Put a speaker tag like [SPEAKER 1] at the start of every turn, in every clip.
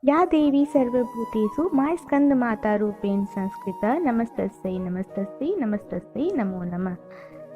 [SPEAKER 1] या देवी सर्वभूतेषु मां स्कंदमाता रूपेण संस्कृता नमस्तस्यै नमस्तस्यै नमस्तस्यै नमो नमः।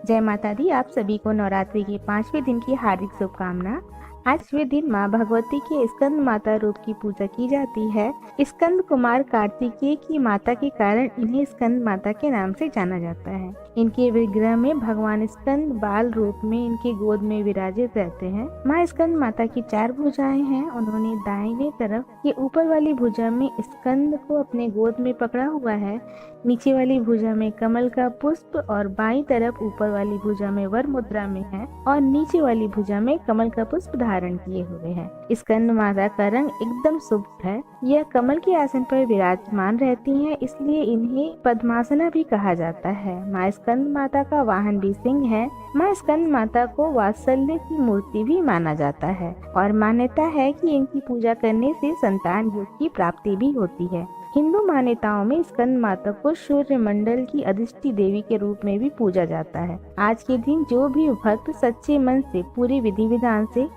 [SPEAKER 1] जय माता दी। आप सभी को नवरात्रि के 5वें दिन की हार्दिक शुभकामना। आजवे दिन माँ भगवती के स्कंद माता रूप की पूजा की जाती है। स्कंद कुमार कार्तिकेय की माता के कारण इन्हें स्कंद माता के नाम से जाना जाता है। इनके विग्रह में भगवान स्कंद बाल रूप में इनके गोद में विराजित रहते हैं। माँ स्कंद माता की 4 भुजाएं हैं। उन्होंने दाहिने तरफ के ऊपर वाली भुजा में स्कंद को अपने गोद में पकड़ा हुआ है, नीचे वाली भुजा में कमल का पुष्प और बाईं तरफ ऊपर वाली भुजा में वर मुद्रा में है और नीचे वाली भुजा में कमल का पुष्प धारण किए हुए हैं। स्कंद माता का रंग एकदम शुभ है। यह कमल के आसन पर विराजमान रहती हैं, इसलिए इन्हें पद्मासना भी कहा जाता है। माँ स्कंद माता का वाहन भी सिंह है। माँ स्कंद माता को वात्सल्य की मूर्ति भी माना जाता है और मान्यता है कि इनकी पूजा करने से संतान योग की प्राप्ति भी होती है। हिंदू मान्यताओं में स्कंद माता को सूर्य मंडल की अधिष्ठी देवी के रूप में भी पूजा जाता है। आज के दिन जो भी भक्त सच्चे मन से पूरे विधि विधान से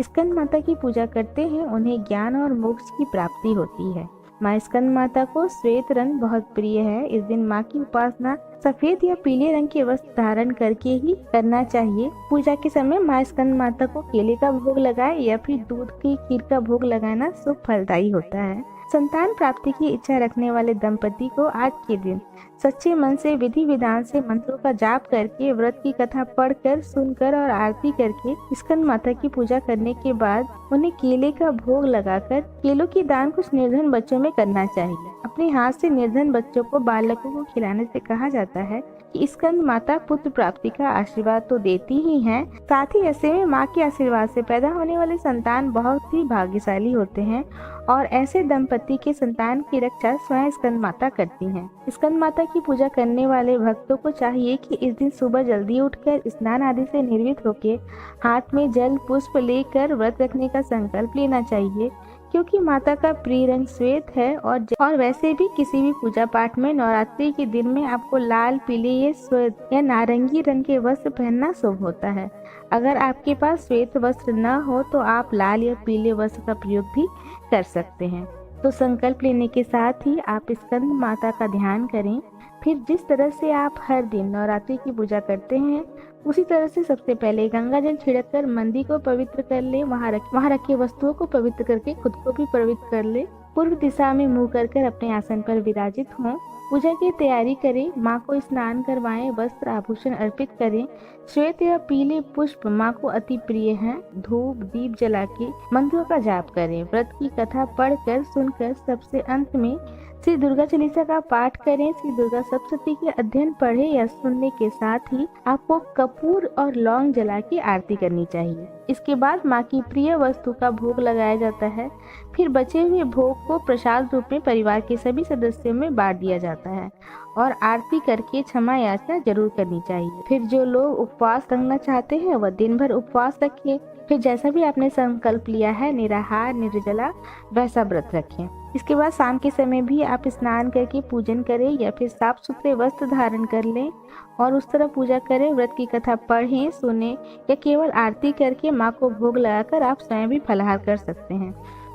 [SPEAKER 1] स्कंद माता की पूजा करते हैं, उन्हें ज्ञान और मोक्ष की प्राप्ति होती है। माँ स्कंद माता को श्वेत रंग बहुत प्रिय है। इस दिन माँ की उपासना सफेद या पीले रंग के वस्त्र धारण करके ही करना चाहिए। पूजा के समय माँ स्कंद माता को केले का भोग लगाए या फिर दूध की खीर का भोग लगाना शुभ फलदायी होता है। संतान प्राप्ति की इच्छा रखने वाले दंपति को आज के दिन सच्चे मन से विधि विधान से मंत्रों का जाप करके, व्रत की कथा पढ़कर, सुनकर और आरती करके स्कंद माता की पूजा करने के बाद उन्हें केले का भोग लगाकर केलों की दान कुछ निर्धन बच्चों में करना चाहिए। अपने हाथ से निर्धन बच्चों को बालकों को खिलाने से कहा जाता है कि स्कंद माता पुत्र प्राप्ति का आशीर्वाद तो देती ही हैं, साथ ही ऐसे में माँ के आशीर्वाद से पैदा होने वाले संतान बहुत ही भाग्यशाली होते हैं और ऐसे दंपति के संतान की रक्षा स्वयं स्कंद माता करती हैं। स्कंद माता की पूजा करने वाले भक्तों को चाहिए कि इस दिन सुबह जल्दी उठकर स्नान आदि से निर्वित होकर हाथ में जल पुष्प लेकर व्रत रखने का संकल्प लेना चाहिए, क्योंकि माता का प्रिय रंग श्वेत है और वैसे भी किसी भी पूजा पाठ में नवरात्रि के दिन में आपको लाल, पीले या श्वेत या नारंगी रंग के वस्त्र पहनना शुभ होता है। अगर आपके पास श्वेत वस्त्र न हो तो आप लाल या पीले वस्त्र का प्रयोग भी कर सकते हैं। तो संकल्प लेने के साथ ही आप स्कंद माता का ध्यान करें। फिर जिस तरह से आप हर दिन नवरात्रि की पूजा करते हैं, उसी तरह से सबसे पहले गंगा जल छिड़क कर मंदिर को पवित्र कर ले। वहाँ रखे वस्तुओं को पवित्र करके खुद को भी पवित्र कर ले। पूर्व दिशा में मुंह कर अपने आसन पर विराजित हों। पूजा की तैयारी करें। माँ को स्नान करवाएं, वस्त्र आभूषण अर्पित करें। श्वेत या पीले पुष्प माँ को अति प्रिय हैं। धूप दीप जला के मंत्रों का जाप करें। व्रत की कथा पढ़कर, सुनकर सबसे अंत में श्री दुर्गा चालीसा का पाठ करें। श्री दुर्गा सप्तशती के अध्ययन पढ़े या सुनने के साथ ही आपको कपूर और लौंग जला के आरती करनी चाहिए। इसके बाद माँ की प्रिय वस्तु का भोग लगाया जाता है। फिर बचे हुए भोग को प्रसाद रूप में परिवार के सभी सदस्यों में बांट दिया जाता है और आरती करके क्षमा याचना जरूर करनी चाहिए। फिर जो लोग उपवास रखना चाहते हैं वह दिन भर उपवास रखें। फिर जैसा भी आपने संकल्प लिया है, निराहार निर्जला, वैसा व्रत रखें। इसके बाद शाम के समय भी आप स्नान करके पूजन करें या फिर साफ सुथरे वस्त्र धारण कर लें और उस तरह पूजा करें। व्रत की कथा पढ़ें, सुने या केवल आरती करके माँ को भोग लगाकर आप स्वयं भी फलाहार कर सकते हैं।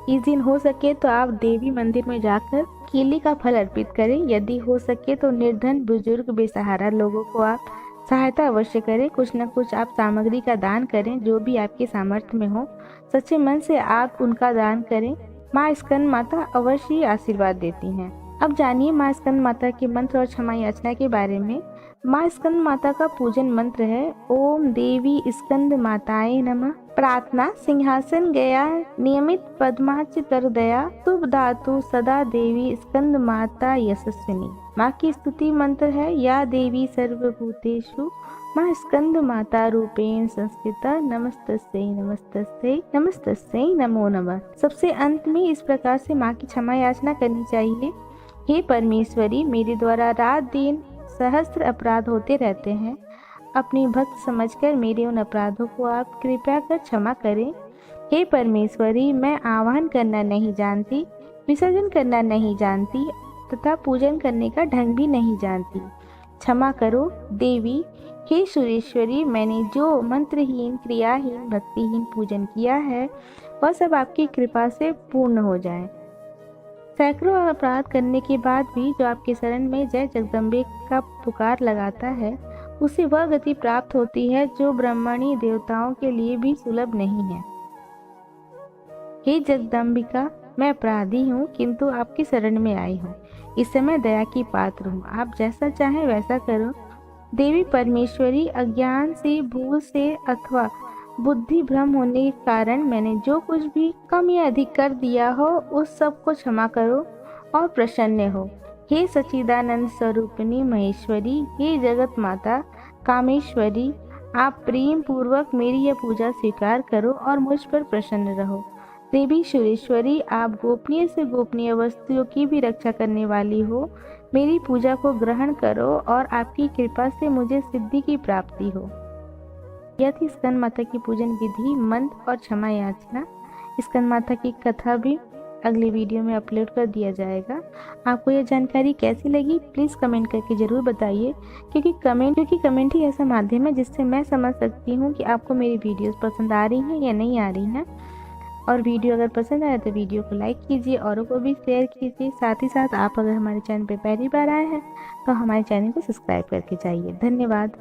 [SPEAKER 1] इस दिन हो सके तो आप देवी मंदिर में जाकर केले का फल अर्पित करें। यदि हो सके तो निर्धन, बुजुर्ग, बेसहारा लोगों को आप सहायता अवश्य करें। कुछ न कुछ आप सामग्री का दान करें, जो भी आपके सामर्थ्य में हो। सच्चे मन से आप उनका दान करें। माँ स्कंद माता अवश्य आशीर्वाद देती हैं। अब जानिए माँ स्कंद माता के मंत्र और क्षमा याचना के बारे में। माँ स्कंद माता का पूजन मंत्र है ओम देवी स्कंद माताए नमः। प्रार्थना सिंहासन गया नियमित पद्माच तर दया शुभ धातु सदा देवी स्कंद माता यशस्विनी। माँ की स्तुति मंत्र है या देवी सर्वभूतेषु माँ स्कंद माता रूपेण संस्कृता नमस्तस्यै नमस्तस्यै नमस्तस्यै नमो नमः। सबसे अंत में इस प्रकार से माँ की क्षमा याचना करनी चाहिए। हे परमेश्वरी, मेरे द्वारा रात दिन सहस्त्र अपराध होते रहते हैं। अपनी भक्त समझकर मेरे उन अपराधों को आप कृपया कर क्षमा करें। हे परमेश्वरी, मैं आह्वान करना नहीं जानती, विसर्जन करना नहीं जानती तथा पूजन करने का ढंग भी नहीं जानती। क्षमा करो देवी। हे सुरेश्वरी, मैंने जो मंत्रहीन, क्रियाहीन, भक्तिहीन पूजन किया है वह सब आपकी कृपा से पूर्ण हो जाए। सैकड़ों अपराध करने के बाद भी जो आपके शरण में जय जगदम्बे का पुकार लगाता है, उसे वह गति प्राप्त होती है जो ब्रह्मणी देवताओं के लिए भी सुलभ नहीं है। हे जगदम्बिका, मैं अपराधी हूँ, किंतु आपकी शरण में आई हूँ। इस समय दया की पात्र हूँ, आप जैसा चाहें वैसा करो। देवी परमेश्वरी, अज्ञान से, भूल से अथवा बुद्धि भ्रम होने के कारण मैंने जो कुछ भी कम या अधिक कर दिया हो, उस सब को क्षमा करो और प्रसन्न हो। हे सच्चिदानंद स्वरूपिणी महेश्वरी, हे जगत माता कामेश्वरी, आप प्रेम पूर्वक मेरी यह पूजा स्वीकार करो और मुझ पर प्रसन्न रहो। देवी सुरेश्वरी, आप गोपनीय से गोपनीय वस्तुओं की भी रक्षा करने वाली हो, मेरी पूजा को ग्रहण करो और आपकी कृपा से मुझे सिद्धि की प्राप्ति हो। यह थी स्कंद माता की पूजन विधि, मंत्र और क्षमा याचना। स्कंद माता की कथा भी अगले वीडियो में अपलोड कर दिया जाएगा। आपको यह जानकारी कैसी लगी प्लीज़ कमेंट करके ज़रूर बताइए, क्योंकि कमेंट ही ऐसा माध्यम है जिससे मैं समझ सकती हूँ कि आपको मेरी वीडियोस पसंद आ रही हैं या नहीं आ रही हैं। और वीडियो अगर पसंद आए तो वीडियो को लाइक कीजिए, औरों को भी शेयर कीजिए। साथ ही साथ आप अगर हमारे चैनल पर पहली बार आए हैं तो हमारे चैनल को सब्सक्राइब करके जाइए। धन्यवाद।